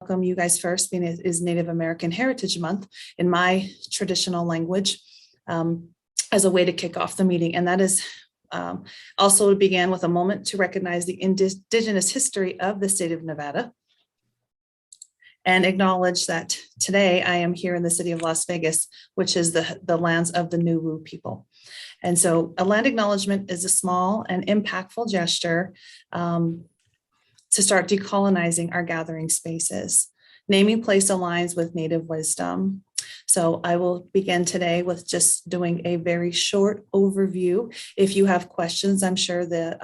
welcome you guys first, being it is Native American Heritage Month in my traditional language, as a way to kick off the meeting. And that is also began with a moment to recognize the indigenous history of the state of Nevada and acknowledge that today I am here in the city of Las Vegas, which is the lands of the Nuwu people. And so a land acknowledgement is a small and impactful gesture to start decolonizing our gathering spaces. Naming place aligns with Native wisdom. So I will begin today with just doing a very short overview. If you have questions, I'm sure that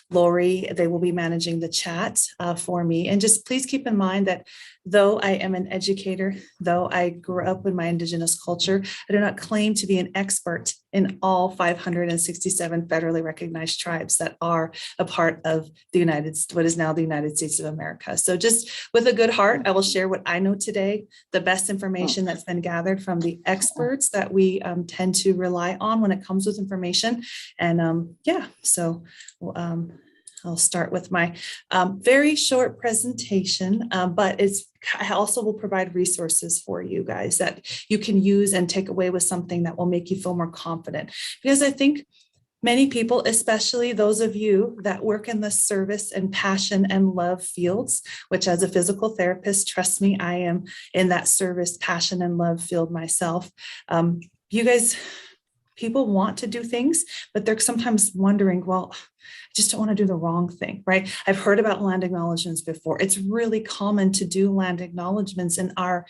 Lori, they will be managing the chat for me. And just please keep in mind that though I am an educator, though I grew up in my Indigenous culture, I do not claim to be an expert in all 567 federally recognized tribes that are a part of what is now the United States of America. So just with a good heart, I will share what I know today, the best information that's been gathered from the experts that we tend to rely on when it comes with information. And so I'll start with my very short presentation, but I also will provide resources for you guys that you can use and take away with something that will make you feel more confident. Because I think many people, especially those of you that work in the service and passion and love fields, which as a physical therapist, trust me, I am in that service, passion and love field myself. You guys, people want to do things, but they're sometimes wondering, well, I just don't want to do the wrong thing, right? I've heard about land acknowledgements before. It's really common to do land acknowledgements in our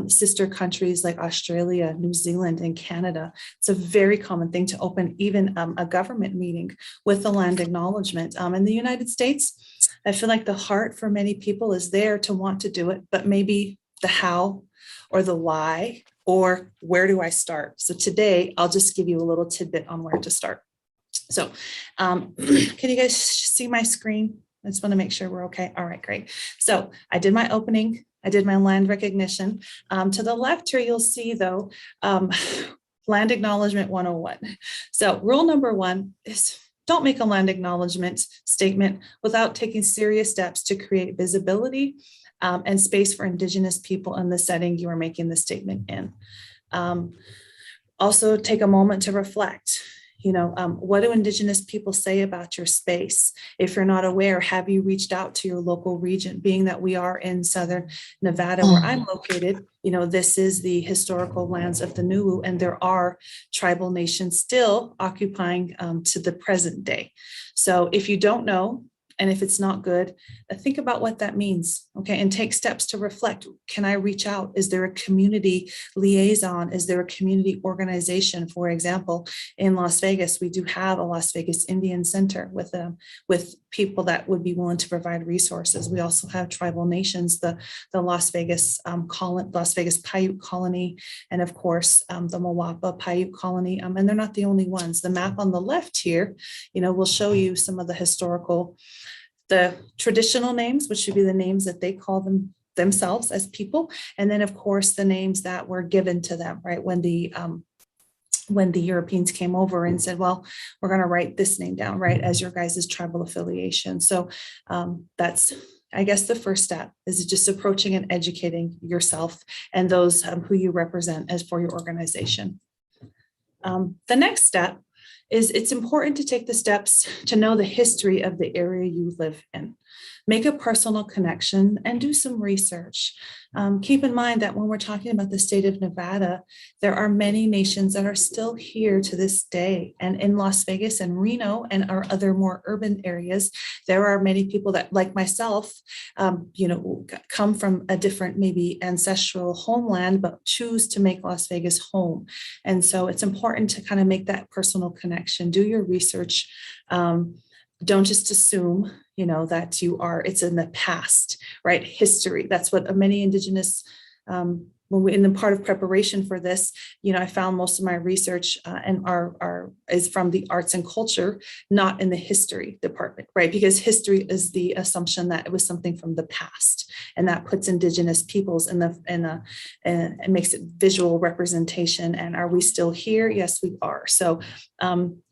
sister countries like Australia, New Zealand, and Canada. It's a very common thing to open even a government meeting with a land acknowledgement. In the United States, I feel like the heart for many people is there to want to do it, but maybe the how or the why or where do I start? So today, I'll just give you a little tidbit on where to start. So can you guys see my screen? I just want to make sure we're okay. All right, great. So I did my opening. I did my land recognition. To the left here, you'll see though, land acknowledgement 101. So rule number 1 is don't make a land acknowledgement statement without taking serious steps to create visibility and space for Indigenous people in the setting you are making the statement in. Also take a moment to reflect. What do Indigenous people say about your space? If you're not aware, have you reached out to your local region? Being that we are in Southern Nevada, where I'm located, this is the historical lands of the Nuwu, and there are tribal nations still occupying to the present day. So if you don't know, and if it's not good, think about what that means, okay? And take steps to reflect. Can I reach out? Is there a community liaison? Is there a community organization? For example, in Las Vegas, we do have a Las Vegas Indian Center with people that would be willing to provide resources. We also have tribal nations, the Las Vegas Paiute colony, and of course, the Mawapa Paiute colony. And they're not the only ones. The map on the left here, will show you some of the traditional names, which should be the names that they call themselves as people. And then of course, the names that were given to them, right? When the Europeans came over and said, well, we're going to write this name down, right, as your guys' tribal affiliation. So that's, I guess, the first step is just approaching and educating yourself and those who you represent as for your organization. The next step is it's important to take the steps to know the history of the area you live in. Make a personal connection and do some research. Keep in mind that when we're talking about the state of Nevada, there are many nations that are still here to this day. And in Las Vegas and Reno and our other more urban areas, there are many people that, like myself, come from a different, maybe ancestral homeland, but choose to make Las Vegas home. And so it's important to kind of make that personal connection, do your research. Don't just assume, that it's in the past, right? History. That's what many Indigenous, when we in the part of preparation for this, I found most of my research and is from the arts and culture, not in the history department, right? Because history is the assumption that it was something from the past, and that puts Indigenous peoples and it makes it visual representation. And are we still here? Yes, we are. So,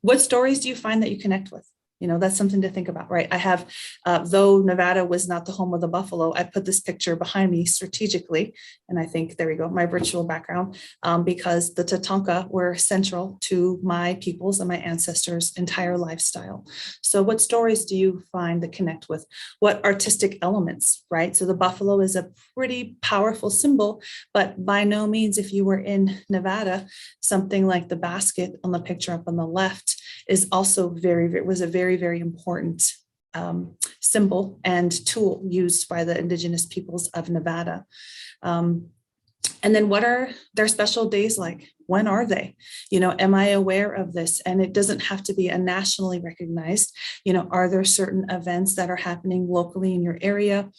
what stories do you find that you connect with? That's something to think about, right? I have, though Nevada was not the home of the buffalo, I put this picture behind me strategically. And I think, there we go, my virtual background, because the Tatanka were central to my people's and my ancestors' entire lifestyle. So what stories do you find that connect with? What artistic elements, right? So the buffalo is a pretty powerful symbol, but by no means, if you were in Nevada, something like the basket on the picture up on the left is also was a very, very important symbol and tool used by the indigenous peoples of Nevada. And then what are their special days like? When are they? Am I aware of this? And it doesn't have to be a nationally recognized, are there certain events that are happening locally in your area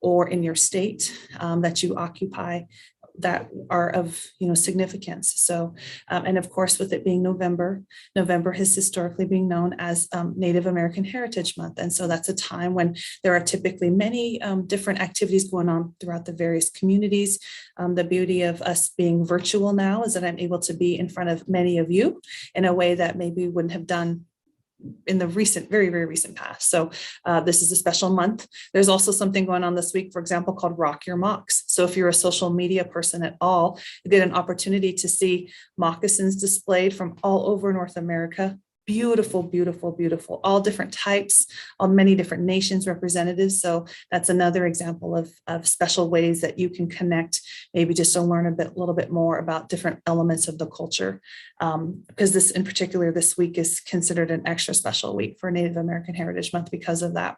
or in your state that you occupy that are of significance? So and of course, with it being November has historically been known as Native American Heritage Month, and so that's a time when there are typically many different activities going on throughout the various communities. The beauty of us being virtual now is that I'm able to be in front of many of you in a way that maybe wouldn't have done in the very, very recent past. So this is a special month. There's also something going on this week, for example, called Rock Your Mocks. So if you're a social media person at all, you get an opportunity to see moccasins displayed from all over North America. Beautiful, beautiful, beautiful, all different types, all many different nations representatives. So that's another example of special ways that you can connect, maybe just to learn a little bit more about different elements of the culture. Because this in particular, this week is considered an extra special week for Native American Heritage Month because of that.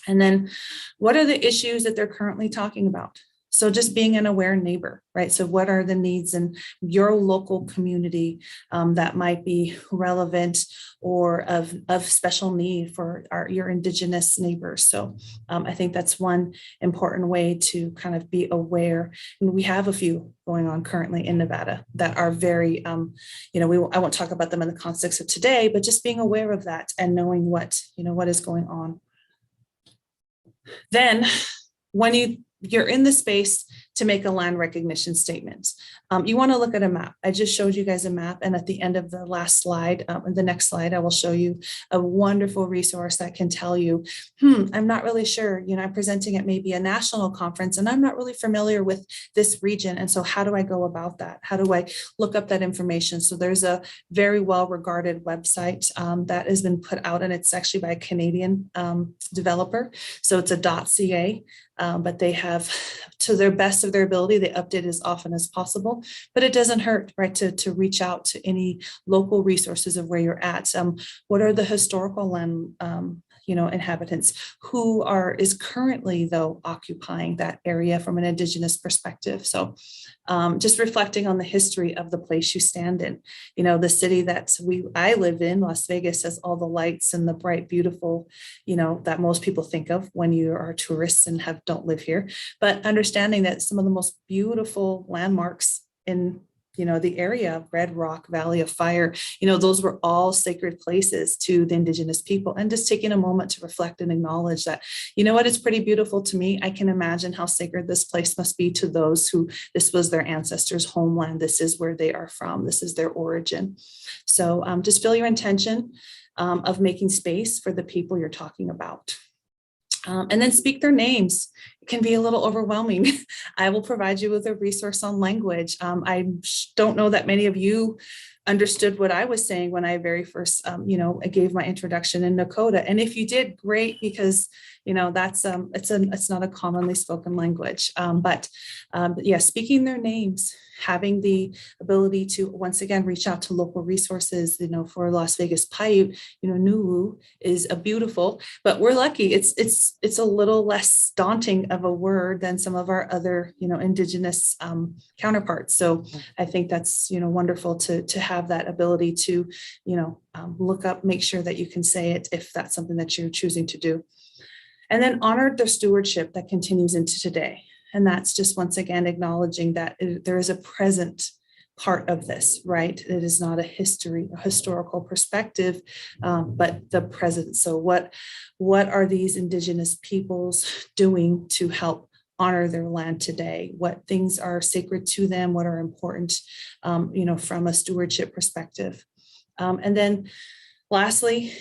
And then what are the issues that they're currently talking about? So just being an aware neighbor, right? So what are the needs in your local community that might be relevant or of special need for your indigenous neighbors? So I think that's one important way to kind of be aware. And we have a few going on currently in Nevada that are very, I won't talk about them in the context of today, but just being aware of that and knowing what is going on. Then when you're in the space to make a land recognition statement, you want to look at a map. I just showed you guys a map, and at the end of the last slide, the next slide, I will show you a wonderful resource that can tell you, I'm not really sure, I'm presenting at maybe a national conference and I'm not really familiar with this region. And so how do I go about that? How do I look up that information? So there's a very well-regarded website that has been put out, and it's actually by a Canadian developer. So it's a .ca. But they have, to their best of their ability, they update as often as possible, but it doesn't hurt, right, to reach out to any local resources of where you're at. What are the historical land, inhabitants who is currently, though, occupying that area from an indigenous perspective? So just reflecting on the history of the place you stand in. The city that I live in, Las Vegas, has all the lights and the bright, beautiful, that most people think of when you are tourists and don't live here. But understanding that some of the most beautiful landmarks in the area of Red Rock, Valley of Fire, those were all sacred places to the indigenous people. And just taking a moment to reflect and acknowledge that, it's pretty beautiful to me. I can imagine how sacred this place must be to those who this was their ancestors' homeland. This is where they are from. This is their origin. So just feel your intention of making space for the people you're talking about. And then speak their names. It can be a little overwhelming. I will provide you with a resource on language. I don't know that many of you understood what I was saying when I very first, I gave my introduction in Nakota. And if you did, great, because that's it's not a commonly spoken language. But yeah, speaking their names, having the ability to once again reach out to local resources. For Las Vegas Paiute, Nuwu is a beautiful, but we're lucky. It's a little less daunting of a word than some of our other indigenous counterparts. So I think that's wonderful to have that ability to look up, make sure that you can say it if that's something that you're choosing to do. And then honor the stewardship that continues into today. And that's just once again acknowledging that there is a present part of this, right? It is not a historical perspective, but the present. So what are these indigenous peoples doing to help honor their land today? What things are sacred to them? What are important, from a stewardship perspective? And then lastly,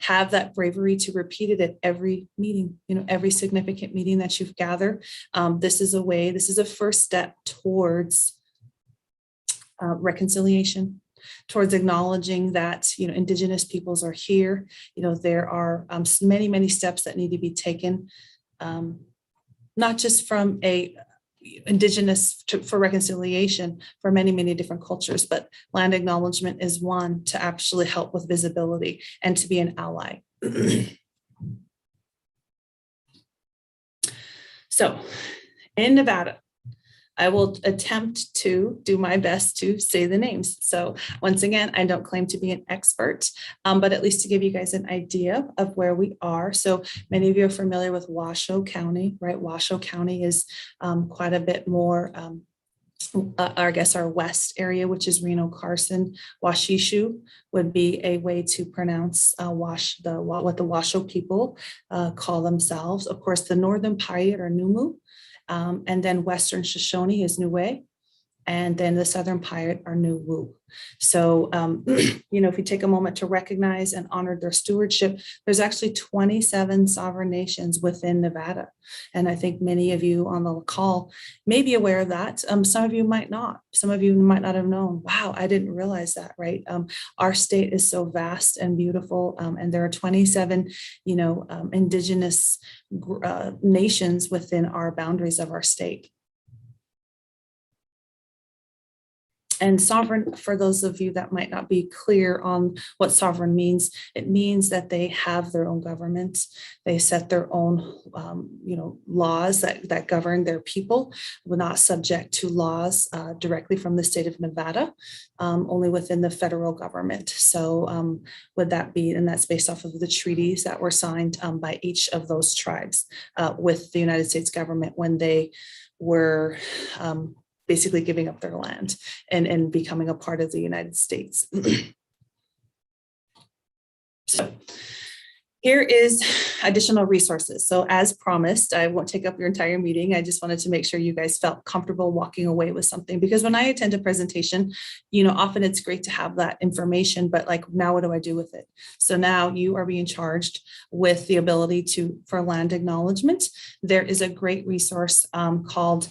have that bravery to repeat it at every meeting, every significant meeting that you've gathered. This is a first step towards reconciliation, towards acknowledging that Indigenous peoples are here. There are many steps that need to be taken, not just from a Indigenous for reconciliation for many different cultures, but land acknowledgement is one to actually help with visibility and to be an ally. So in Nevada, I will attempt to do my best to say the names. So once again, I don't claim to be an expert, but at least to give you guys an idea of where we are. So many of you are familiar with Washoe County, right? Washoe County is quite a bit more, I guess our west area, which is Reno, Carson. She Shu would be a way to pronounce what the Washoe people call themselves. Of course, the northern Paiute or Numu. And then Western Shoshone is Newe, and then the Southern Paiute are Nuwu. So, if you take a moment to recognize and honor their stewardship, there's actually 27 sovereign nations within Nevada. And I think many of you on the call may be aware of that. Some of you might not. Some of you might not have known. Wow, I didn't realize that, right? Our state is so vast and beautiful, and there are 27, Indigenous nations within our boundaries of our state. And sovereign, for those of you that might not be clear on what sovereign means, it means that they have their own government. They set their own, laws that govern their people. We're not subject to laws directly from the state of Nevada, only within the federal government. So would that be, and that's based off of the treaties that were signed by each of those tribes with the United States government when they were basically giving up their land and becoming a part of the United States. So here is additional resources. So as promised, I won't take up your entire meeting. I just wanted to make sure you guys felt comfortable walking away with something, because when I attend a presentation, often it's great to have that information, but like, now what do I do with it? So now you are being charged with the ability for land acknowledgement. There is a great resource called,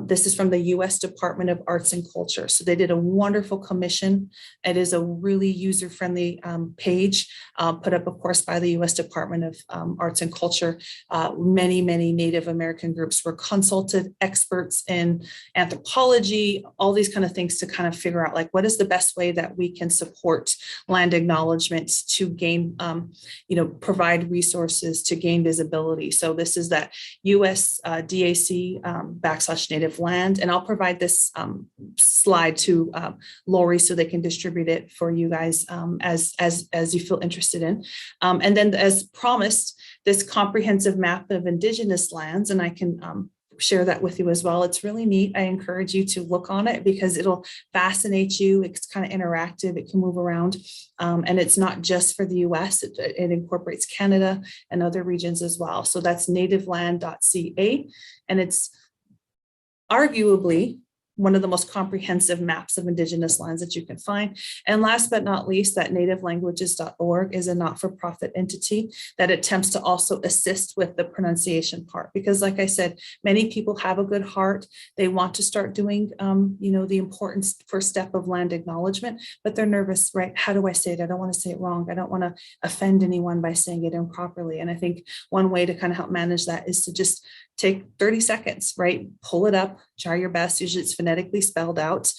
this is from the U.S. Department of Arts and Culture. So they did a wonderful commission. It is a really user-friendly page put up, of course, by the U.S. Department of Arts and Culture. Many Native American groups were consulted, experts in anthropology, all these kind of things to kind of figure out, like, what is the best way that we can support land acknowledgement to gain, provide resources to gain visibility. So this is that US DAC /Native land. And I'll provide this slide to Lori so they can distribute it for you guys as you feel interested in. And then, as promised, this comprehensive map of Indigenous lands, and I can share that with you as well. It's really neat. I encourage you to look on it because it'll fascinate you. It's kind of interactive. It can move around. And it's not just for the US, it incorporates Canada and other regions as well. So that's nativeland.ca. And it's arguably one of the most comprehensive maps of Indigenous lands that you can find. And last but not least, that nativelanguages.org is a not-for-profit entity that attempts to also assist with the pronunciation part. Because like I said, many people have a good heart. They want to start doing, the important first step of land acknowledgement, but they're nervous, right? How do I say it? I don't want to say it wrong. I don't want to offend anyone by saying it improperly. And I think one way to kind of help manage that is to just take 30 seconds, right? Pull it up, try your best. Usually it's phonetically spelled out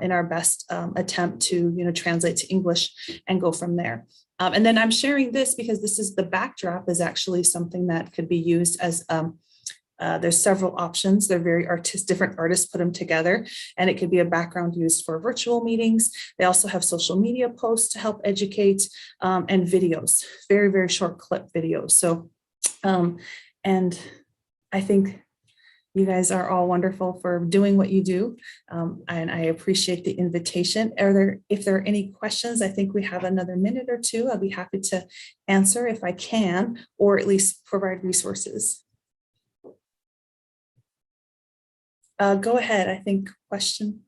in our best attempt to, translate to English and go from there. And then I'm sharing this because this is the backdrop is actually something that could be used as there's several options. They're very different artists put them together, and it could be a background used for virtual meetings. They also have social media posts to help educate and videos, very short clip videos. So, and I think you guys are all wonderful for doing what you do. And I appreciate the invitation. If there are any questions, I think we have another minute or two. I'll be happy to answer if I can, or at least provide resources. Go ahead, I think question.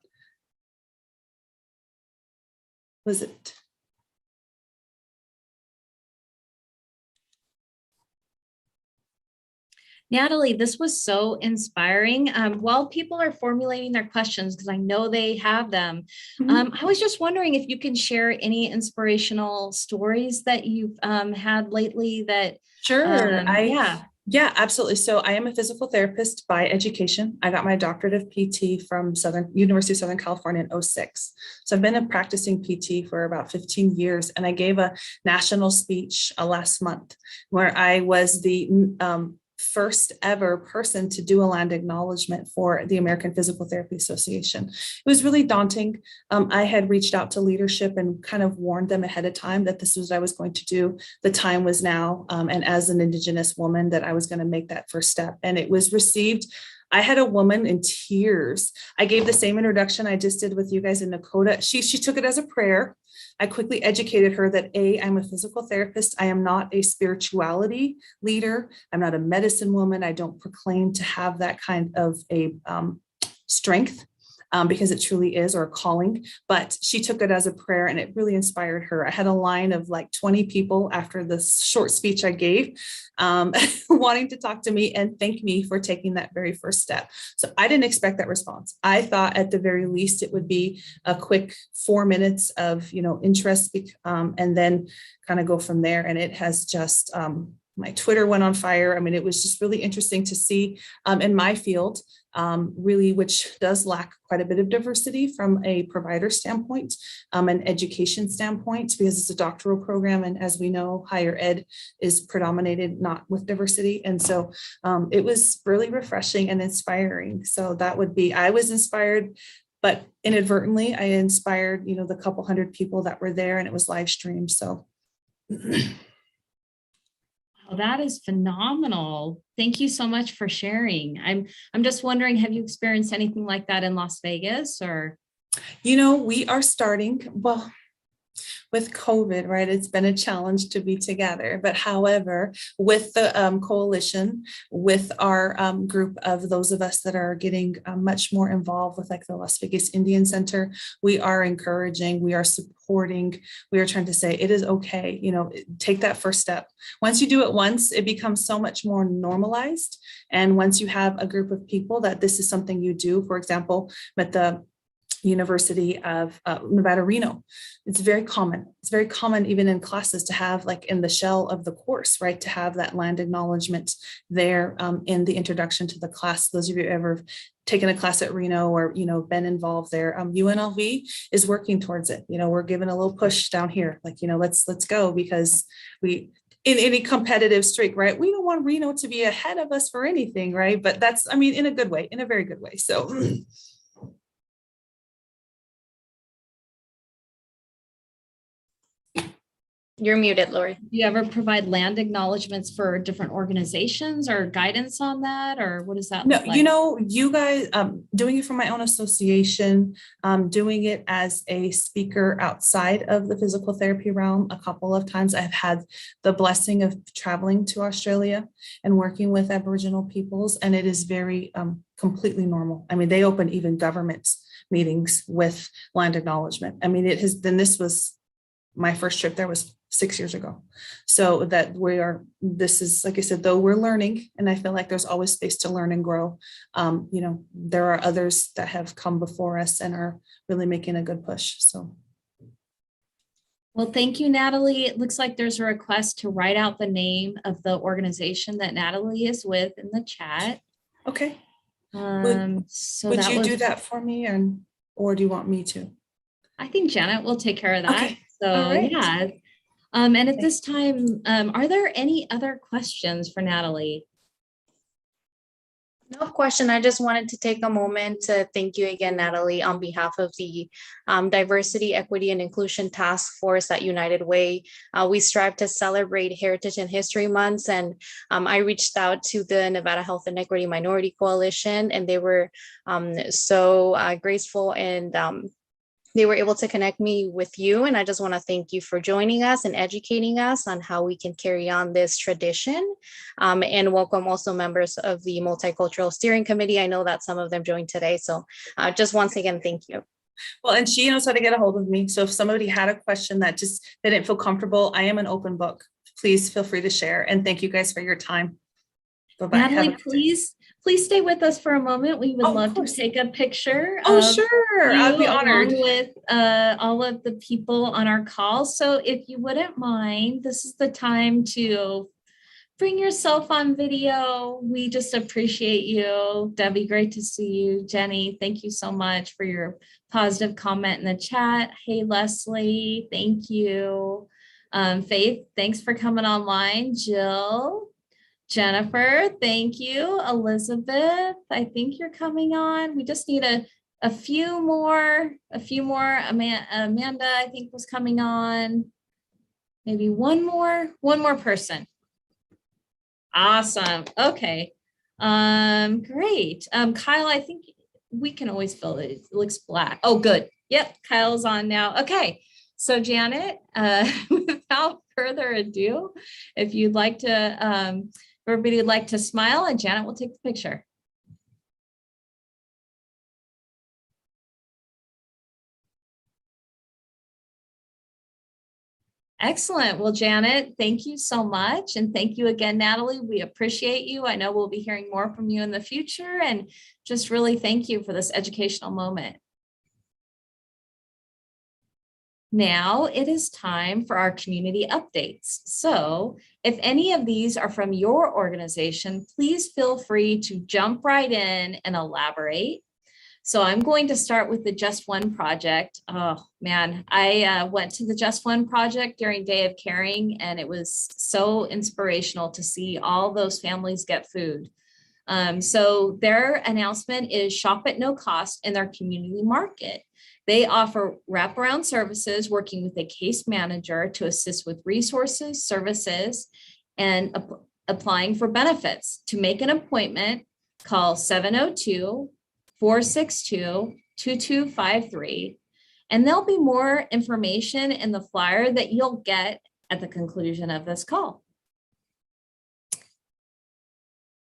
Was it? Natalie, this was so inspiring. While people are formulating their questions, because I know they have them, I was just wondering if you can share any inspirational stories that you've had lately that, Sure. yeah. Yeah, absolutely. So I am a physical therapist by education. I got my doctorate of PT from University of Southern California in '06. So I've been a practicing PT for about 15 years. And I gave a national speech last month where I was the first ever person to do a land acknowledgement for the American Physical Therapy Association. It was really daunting. I had reached out to leadership and kind of warned them ahead of time that this was what I was going to do. The time was now. And as an Indigenous woman, that I was going to make that first step. And it was received. I had a woman in tears. I gave the same introduction I just did with you guys in Nakota. She took it as a prayer. I quickly educated her that I'm a physical therapist. I am not a spirituality leader. I'm not a medicine woman. I don't proclaim to have that kind of a strength. Because it truly is, or a calling, but she took it as a prayer and it really inspired her. I had a line of like 20 people after this short speech I gave, wanting to talk to me and thank me for taking that very first step. So I didn't expect that response. I thought at the very least it would be a quick 4 minutes of, interest, and then kind of go from there. And it has just, my Twitter went on fire. I mean, it was just really interesting to see in my field, really, which does lack quite a bit of diversity from a provider standpoint, an education standpoint, because it's a doctoral program. And as we know, higher ed is predominated not with diversity. And so it was really refreshing and inspiring. So that would be, I was inspired, but inadvertently, I inspired, the couple hundred people that were there, and it was live streamed. So Oh, that is phenomenal. Thank you so much for sharing. I'm just wondering, have you experienced anything like that in Las Vegas or? We are starting, well, with COVID, right? It's been a challenge to be together. But however, with the coalition, with our group of those of us that are getting much more involved with like the Las Vegas Indian Center, we are encouraging, we are supporting, we are trying to say it is okay, take that first step. Once you do it once, it becomes so much more normalized. And once you have a group of people that this is something you do, for example, with the University of Nevada, Reno. It's very common. It's very common even in classes to have like in the shell of the course, right? To have that land acknowledgement there in the introduction to the class. Those of you who ever taken a class at Reno or, been involved there, UNLV is working towards it. We're giving a little push down here, like, let's go, because in any competitive streak, right? We don't want Reno to be ahead of us for anything, right? But that's, in a good way, in a very good way. So You're muted, Lori. Do you ever provide land acknowledgements for different organizations or guidance on that? Or what does that look like? You guys, doing it for my own association, doing it as a speaker outside of the physical therapy realm a couple of times. I've had the blessing of traveling to Australia and working with Aboriginal peoples, and it is very completely normal. They open even government meetings with land acknowledgement. This was my first trip there was 6 years ago. So that this is, like I said, though we're learning, and I feel like there's always space to learn and grow. There are others that have come before us and are really making a good push. So. Well, thank you, Natalie. It looks like there's a request to write out the name of the organization that Natalie is with in the chat. Okay. So would you do that for me, or do you want me to? I think Janet will take care of that. Okay. So right. Yeah. And at this time, are there any other questions for Natalie? No question. I just wanted to take a moment to thank you again, Natalie, on behalf of the Diversity, Equity, and Inclusion Task Force at United Way. We strive to celebrate Heritage and History Months, and I reached out to the Nevada Health and Equity Minority Coalition, and they were so graceful, and they were able to connect me with you. And I just want to thank you for joining us and educating us on how we can carry on this tradition, and welcome also members of the Multicultural Steering Committee. I know that some of them joined today. So just once again, thank you. Well, and she knows how to get a hold of me. So if somebody had a question that just didn't feel comfortable, I am an open book. Please feel free to share. And thank you guys for your time. Bye-bye. Have a Natalie, good day. please stay with us for a moment. We would Oh, of love to course. take a picture Oh, of sure. you I'd be honored. along with all of the people on our call. So if you wouldn't mind, this is the time to bring yourself on video. We just appreciate you. Debbie, great to see you. Jenny, thank you so much for your positive comment in the chat. Hey, Leslie, thank you. Faith, thanks for coming online. Jill, Jennifer, thank you. Elizabeth, I think you're coming on. We just need a few more. Amanda, I think was coming on. Maybe one more person. Awesome. Okay. Great. Kyle, I think we can always fill it. It looks black. Oh, good. Yep, Kyle's on now. Okay. So Janet, without further ado, if you'd like to, everybody would like to smile, and Janet will take the picture. Excellent. Well, Janet, thank you so much. And thank you again, Natalie. We appreciate you. I know we'll be hearing more from you in the future, and just really thank you for this educational moment. Now it is time for our community updates. So if any of these are from your organization, please feel free to jump right in and elaborate. So I'm going to start with the Just One project. Oh man, I went to the Just One project during Day of Caring, and it was so inspirational to see all those families get food. So their announcement is shop at no cost in their community market. They offer wraparound services, working with a case manager to assist with resources, services, and applying for benefits. To make an appointment, call 702-462-2253. And there'll be more information in the flyer that you'll get at the conclusion of this call.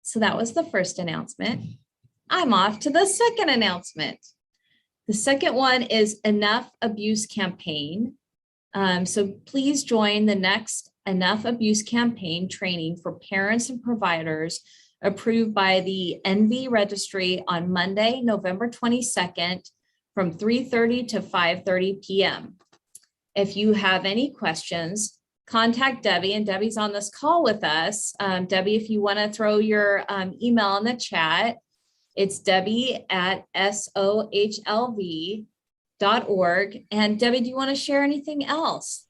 So that was the first announcement. I'm off to the second announcement. The second one is Enough Abuse campaign. So please join the next Enough Abuse campaign training for parents and providers approved by the NV registry on Monday, November 22nd from 3:30 to 5:30 p.m. If you have any questions, contact Debbie, and Debbie's on this call with us. Debbie, if you want to throw your email in the chat, it's debbie@sohlv.org. And Debbie, do you want to share anything else?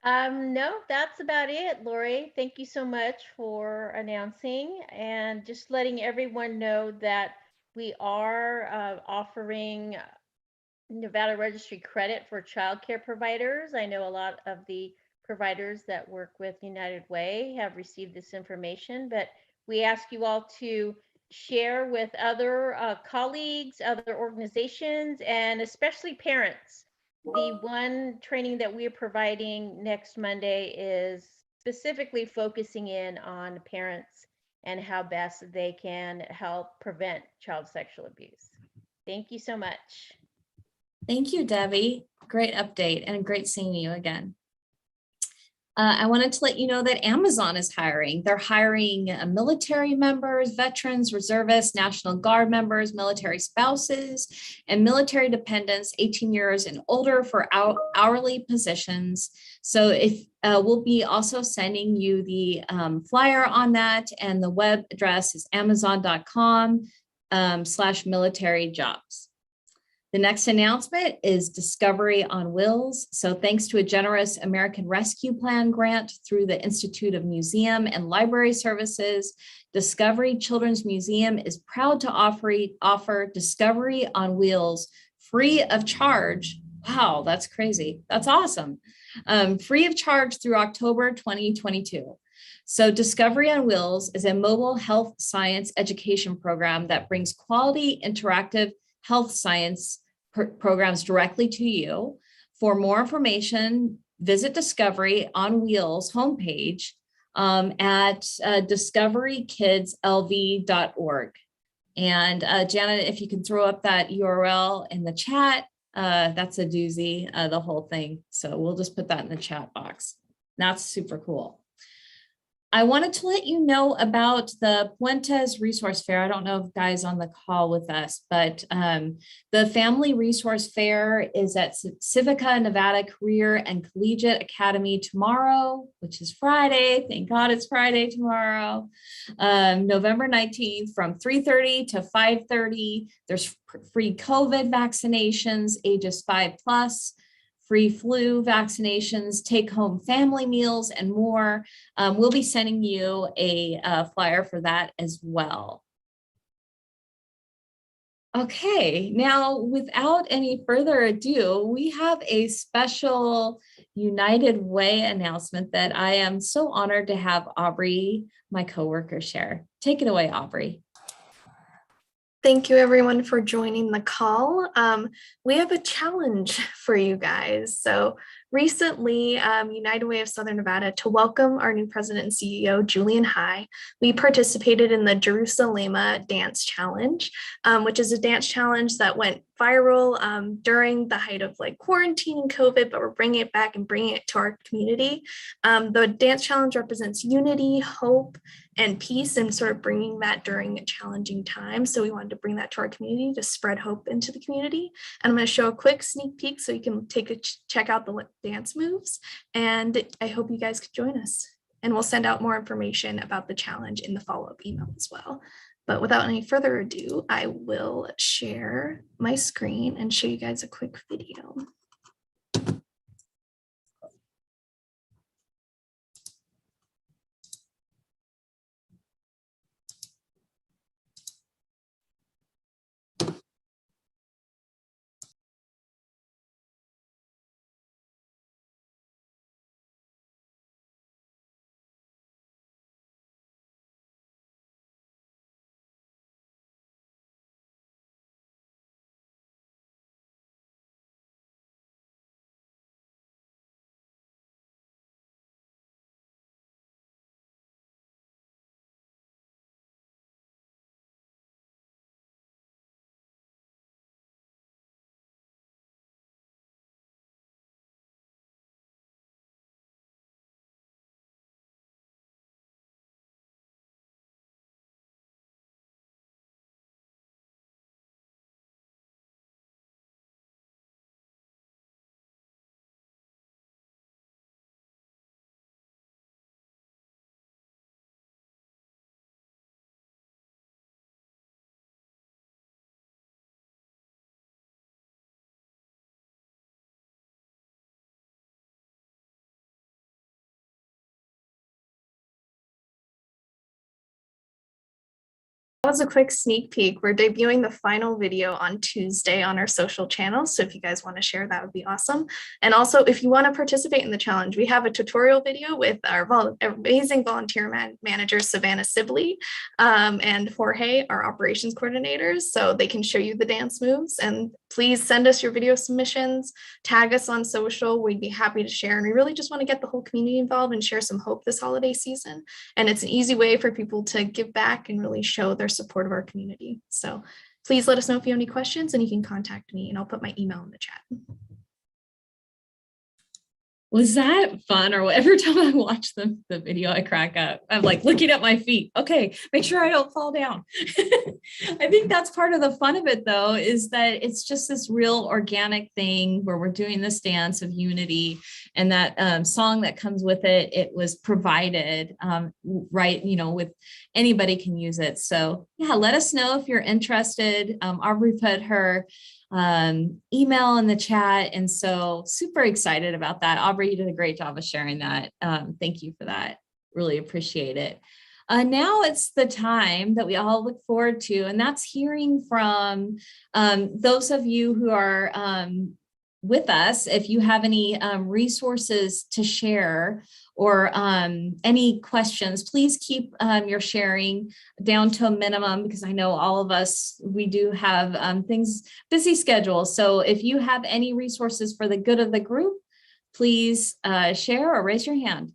No, that's about it, Lori. Thank you so much for announcing and just letting everyone know that we are offering Nevada Registry credit for childcare providers. I know a lot of the providers that work with United Way have received this information, but we ask you all to share with other colleagues, other organizations, and especially parents. The one training that we're providing next Monday is specifically focusing in on parents and how best they can help prevent child sexual abuse. Thank you so much. Thank you, Debbie. Great update and great seeing you again. I wanted to let you know that Amazon is hiring. They're hiring military members, veterans, reservists, National Guard members, military spouses, and military dependents 18 years and older for hourly positions. So if we'll be also sending you the flyer on that, and the web address is amazon.com/military jobs. The next announcement is Discovery on Wheels. So thanks to a generous American Rescue Plan grant through the Institute of Museum and Library Services, Discovery Children's Museum is proud to offer Discovery on Wheels free of charge. Wow, that's crazy. That's awesome. Free of charge through October 2022. So Discovery on Wheels is a mobile health science education program that brings quality interactive health science programs directly to you. For more information, visit Discovery on Wheels homepage at discoverykidslv.org. And Janet, if you can throw up that URL in the chat, that's a doozy, the whole thing. So we'll just put that in the chat box. That's super cool. I wanted to let you know about the Puentes Resource Fair. I don't know if guys on the call with us, but the Family Resource Fair is at Civica Nevada Career and Collegiate Academy tomorrow, which is Friday. Thank God it's Friday tomorrow, November 19th from 3:30 to 5:30. There's free COVID vaccinations, ages 5+. Free flu vaccinations, take-home family meals, and more. We'll be sending you a flyer for that as well. Okay, now without any further ado, we have a special United Way announcement that I am so honored to have Aubrey, my coworker, share. Take it away, Aubrey. Thank you everyone for joining the call. We have a challenge for you guys. So recently, United Way of Southern Nevada, to welcome our new president and CEO, Julian High, we participated in the Jerusalema Dance Challenge, which is a dance challenge that went viral during the height of like quarantine and COVID, but we're bringing it back and bringing it to our community. The dance challenge represents unity, hope, and peace, and sort of bringing that during a challenging time. So we wanted to bring that to our community to spread hope into the community. And I'm going to show a quick sneak peek so you can check out the dance moves. And I hope you guys could join us. And we'll send out more information about the challenge in the follow-up email as well. But without any further ado, I will share my screen and show you guys a quick video. That was a quick sneak peek. We're debuting the final video on Tuesday on our social channels. So if you guys want to share, that would be awesome. And also, if you want to participate in the challenge, we have a tutorial video with our amazing volunteer manager, Savannah Sibley, and Jorge, our operations coordinators. So they can show you the dance moves. And please send us your video submissions, tag us on social. We'd be happy to share. And we really just want to get the whole community involved and share some hope this holiday season. And it's an easy way for people to give back and really show their support of our community. So please let us know if you have any questions, and you can contact me and I'll put my email in the chat. Was that fun? Or every time I watch the video, I crack up. I'm like looking at my feet. Okay, make sure I don't fall down. I think that's part of the fun of it, though, is that it's just this real organic thing where we're doing this dance of unity, and that song that comes with it, it was provided, right, with anybody can use it. So yeah, let us know if you're interested. Aubrey put her email in the chat, and so super excited about that. Aubrey, you did a great job of sharing that. Thank you for that. Really appreciate it. Now it's the time that we all look forward to, and that's hearing from those of you who are with us. If you have any resources to share or any questions, please keep your sharing down to a minimum, because I know all of us, we do have busy schedules. So if you have any resources for the good of the group, please share or raise your hand.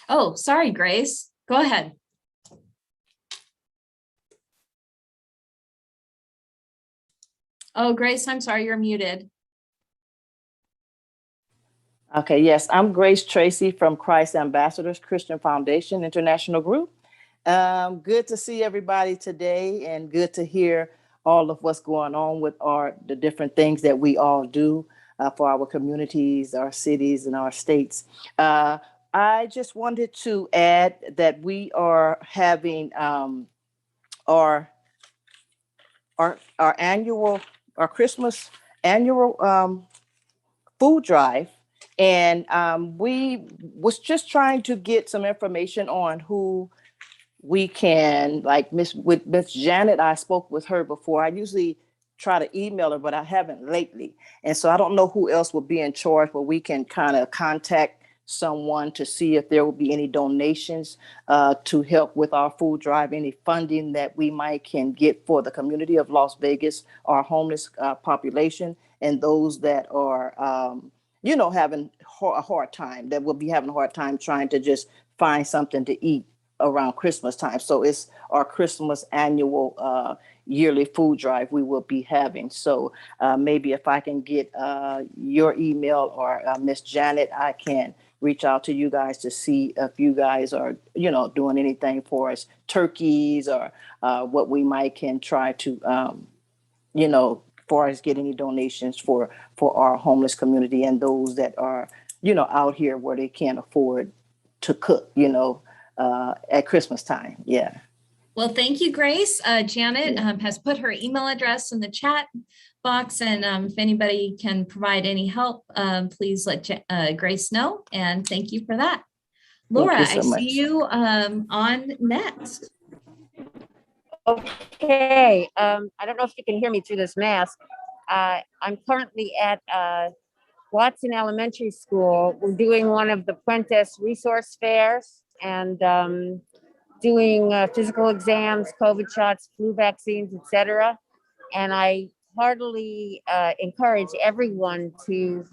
Oh, sorry, Grace. Go ahead. Oh, Grace, I'm sorry, you're muted. Okay, yes, I'm Grace Tracy from Christ Ambassadors Christian Foundation International Group. Good to see everybody today and good to hear all of what's going on with the different things that we all do for our communities, our cities, and our states. I just wanted to add that we are having our our Christmas annual food drive. And we was just trying to get some information on who we can, like with Miss Janet. I spoke with her before. I usually try to email her, but I haven't lately. And so I don't know who else will be in charge, but we can kind of contact someone to see if there will be any donations to help with our food drive, any funding that we might can get for the community of Las Vegas, our homeless population, and those that are having a hard time, that will be having a hard time trying to just find something to eat around Christmas time. So it's our Christmas annual yearly food drive we will be having. So maybe if I can get your email or Miss Janet, I can reach out to you guys to see if you guys are, doing anything for us, turkeys or what we might can try to, far as get any donations for our homeless community and those that are, out here where they can't afford to cook, at Christmas time. Yeah. Well, thank you, Grace. Janet has put her email address in the chat box, and if anybody can provide any help, please let Grace know. And thank you for that. Laura, so I much. see you on next. Okay, I don't know if you can hear me through this mask. I'm currently at Watson Elementary School. We're doing one of the Prentice resource fairs and doing physical exams, COVID shots, flu vaccines, etc. And I heartily encourage everyone to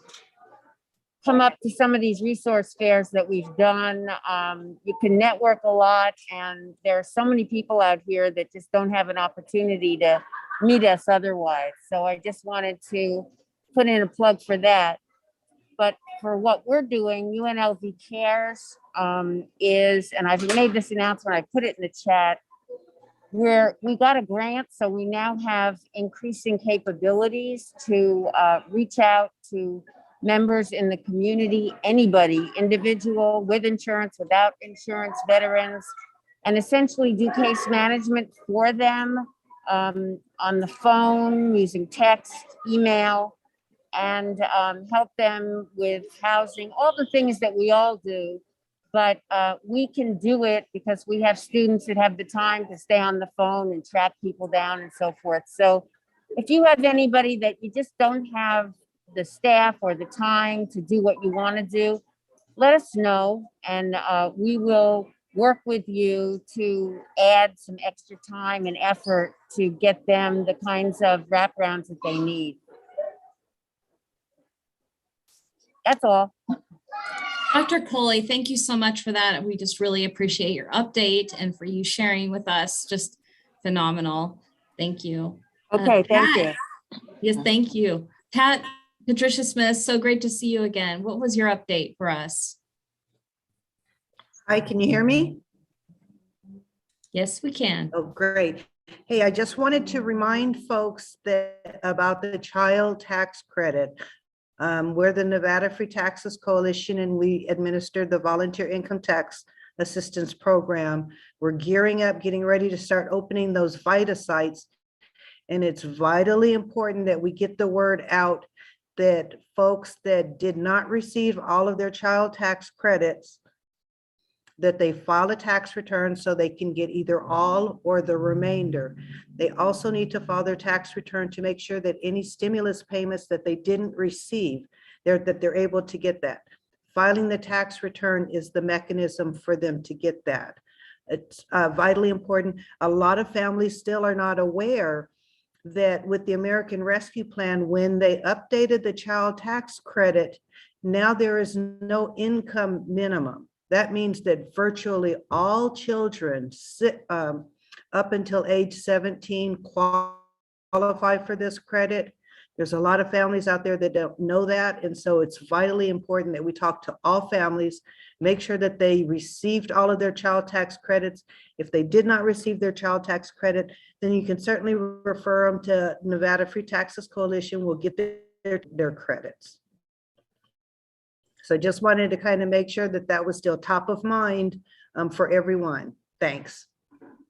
come up to some of these resource fairs that we've done. You can network a lot, and there are so many people out here that just don't have an opportunity to meet us otherwise. So I just wanted to put in a plug for that. But for what we're doing, UNLV Cares is, and I've made this announcement, I put it in the chat, we got a grant, so we now have increasing capabilities to reach out to members in the community, anybody, individual, with insurance, without insurance, veterans, and essentially do case management for them on the phone, using text, email, and help them with housing, all the things that we all do. But we can do it because we have students that have the time to stay on the phone and track people down and so forth. So if you have anybody that you just don't have the staff or the time to do what you want to do, let us know, and we will work with you to add some extra time and effort to get them the kinds of wraparounds that they need. That's all. Dr. Coley, thank you so much for that. We just really appreciate your update and for you sharing with us. Just phenomenal. Thank you. Okay, thank Pat. you. Yes, thank you. Pat, Patricia Smith, so great to see you again. What was your update for us? Hi, can you hear me? Yes, we can. Oh, great. Hey, I just wanted to remind folks that about the child tax credit. We're the Nevada Free Taxes Coalition, and we administer the Volunteer Income Tax Assistance Program. We're gearing up, getting ready to start opening those VITA sites. And it's vitally important that we get the word out that folks that did not receive all of their child tax credits, that they file a tax return so they can get either all or the remainder. They also need to file their tax return to make sure that any stimulus payments that they didn't receive, that they're able to get that. Filing the tax return is the mechanism for them to get that. It's vitally important. A lot of families still are not aware that with the American Rescue Plan, when they updated the child tax credit, now there is no income minimum. That means that virtually all children up until age 17 qualify for this credit. There's a lot of families out there that don't know that. And so it's vitally important that we talk to all families, make sure that they received all of their child tax credits. If they did not receive their child tax credit, then you can certainly refer them to Nevada Free Taxes Coalition. We'll get their credits. So just wanted to kind of make sure that that was still top of mind for everyone. Thanks.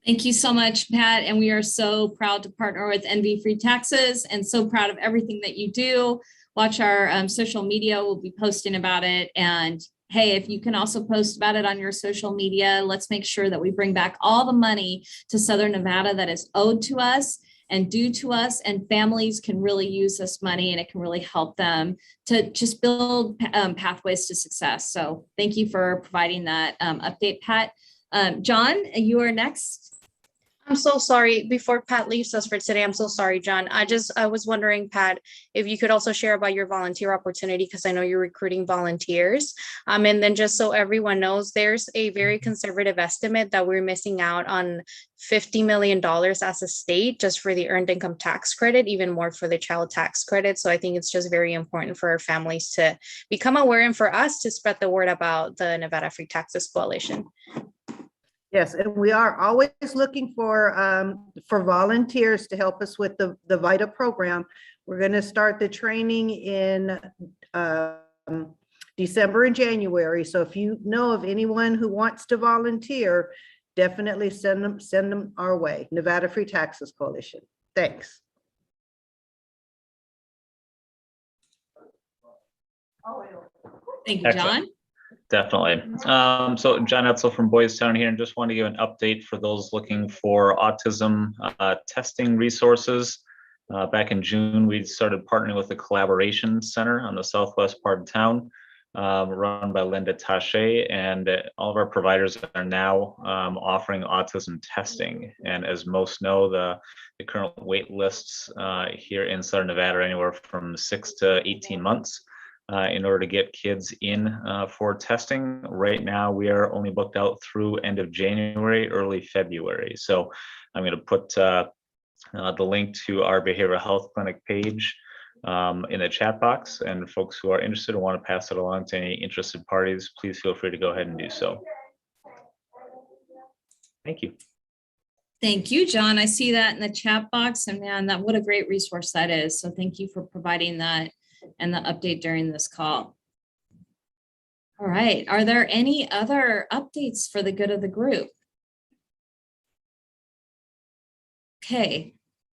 Thank you so much, Pat. And we are so proud to partner with NV Free Taxes and so proud of everything that you do. Watch our social media. We'll be posting about it. And hey, if you can also post about it on your social media, let's make sure that we bring back all the money to Southern Nevada that is owed to us and due to us, and families can really use this money and it can really help them to just build pathways to success. So thank you for providing that update, Pat. John, you are next. I'm so sorry. Before Pat leaves us for today, I'm so sorry, John. I was wondering, Pat, if you could also share about your volunteer opportunity, because I know you're recruiting volunteers. And then just so everyone knows, there's a very conservative estimate that we're missing out on $50 million as a state just for the earned income tax credit, even more for the child tax credit. So I think it's just very important for our families to become aware and for us to spread the word about the Nevada Free Taxes Coalition. Yes, and we are always looking for volunteers to help us with the VITA program. We're going to start the training in December and January. So if you know of anyone who wants to volunteer, definitely send them our way. Nevada Free Taxes Coalition. Thanks. Thank you, John. Definitely. So John Etzel from Boys Town here, and just want to give an update for those looking for autism testing resources. Back in June, we started partnering with the Collaboration Center on the southwest part of town, run by Linda Taché, and all of our providers are now offering autism testing. And as most know, the current wait lists here in Southern Nevada are anywhere from 6 to 18 months. In order to get kids in for testing. Right now, we are only booked out through end of January, early February. So I'm going to put the link to our behavioral health clinic page in the chat box. And folks who are interested or want to pass it along to any interested parties, please feel free to go ahead and do so. Thank you. Thank you, John. I see that in the chat box, and man, what a great resource that is. So thank you for providing that and the update during this call. All right, are there any other updates for the good of the group? Okay,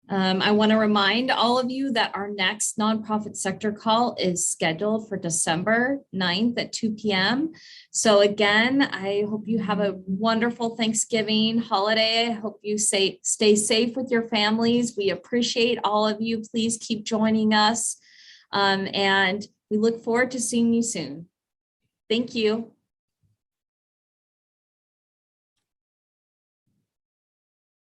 I want to remind all of you that our next nonprofit sector call is scheduled for December 9th at 2 p.m. So again, I hope you have a wonderful Thanksgiving holiday. I hope you stay safe with your families. We appreciate all of you. Please keep joining us. And we look forward to seeing you soon. Thank you.